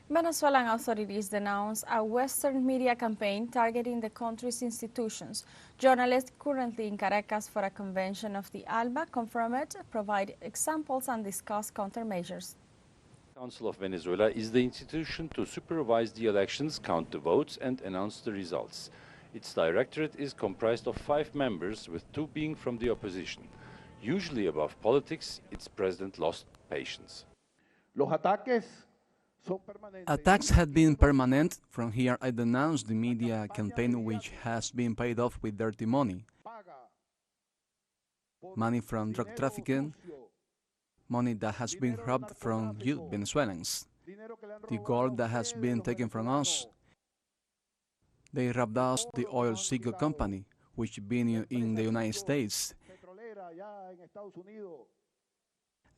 Venezuelan authorities denounced a Western media campaign targeting the country's institutions. Journalists currently in Caracas for a convention of the ALBA confirmed, provide examples and discuss countermeasures. The Council of Venezuela is the institution to supervise the elections, count the votes and announce the results. Its directorate is comprised of 5 members, with 2 being from the opposition. Usually above politics, its president lost patience. Attacks have been permanent. From here, I denounce the media campaign which has been paid off with dirty money. Money from drug trafficking, money that has been robbed from you Venezuelans, the gold that has been taken from us. They robbed us the oil Seagull company, which been in the United States,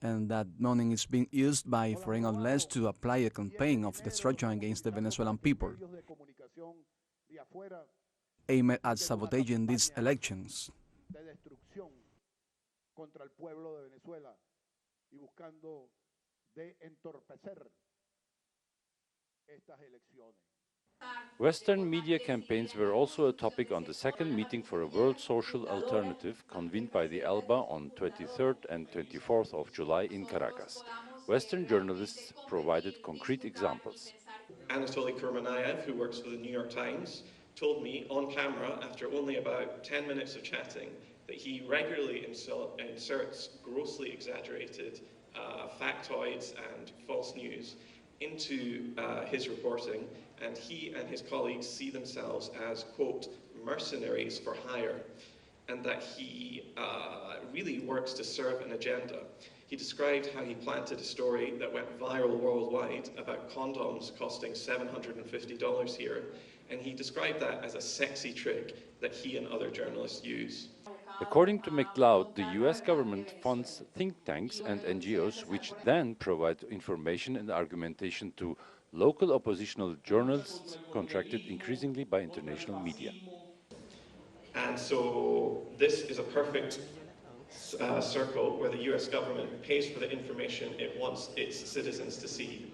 and that money is being used by foreign outlets to apply a campaign of destruction against the Venezuelan people, aimed at sabotaging these elections. Western media campaigns were also a topic on the second meeting for a world social alternative convened by the ALBA on 23rd and 24th of July in Caracas. Western journalists provided concrete examples. Anatoly Kurmanayev, who works for the New York Times, told me on camera after only about 10 minutes of chatting that he regularly inserts grossly exaggerated factoids and false news into his reporting, and he and his colleagues see themselves as, quote, mercenaries for hire, and that he really works to serve an agenda. He described how he planted a story that went viral worldwide about condoms costing $750 here, and he described that as a sexy trick that he and other journalists use. According to McLeod, the US government funds think tanks and NGOs, which then provide information and argumentation to local oppositional journalists contracted increasingly by international media. And so this is a perfect circle where the US government pays for the information it wants its citizens to see.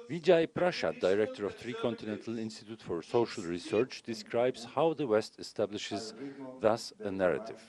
Vijay Prashad, director of Tricontinental Institute for Social Research, describes how the West establishes thus a narrative.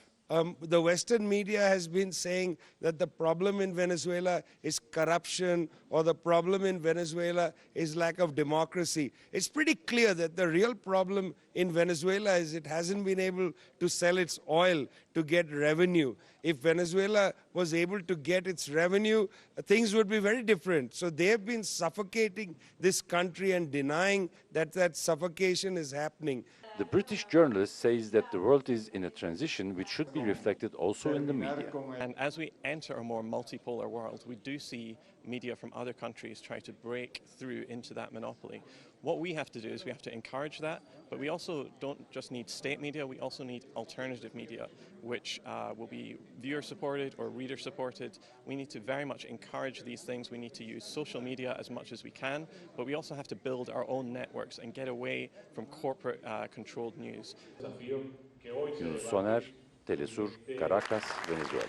The Western media has been saying that the problem in Venezuela is corruption, or the problem in Venezuela is lack of democracy. It's pretty clear that the real problem in Venezuela is it hasn't been able to sell its oil to get revenue. If Venezuela was able to get its revenue, things would be very different. So they have been suffocating this country and denying that that suffocation is happening. The British journalist says that the world is in a transition which should be reflected also in the media. And as we enter a more multipolar world, we do see media from other countries try to break through into that monopoly. What we have to do is we have to encourage that, but we also don't just need state media, we also need alternative media, which will be viewer-supported or reader-supported. We need to very much encourage these things. We need to use social media as much as we can, but we also have to build our own networks and get away from corporate controlled news. Yunus Soner, teleSUR, Caracas, Venezuela.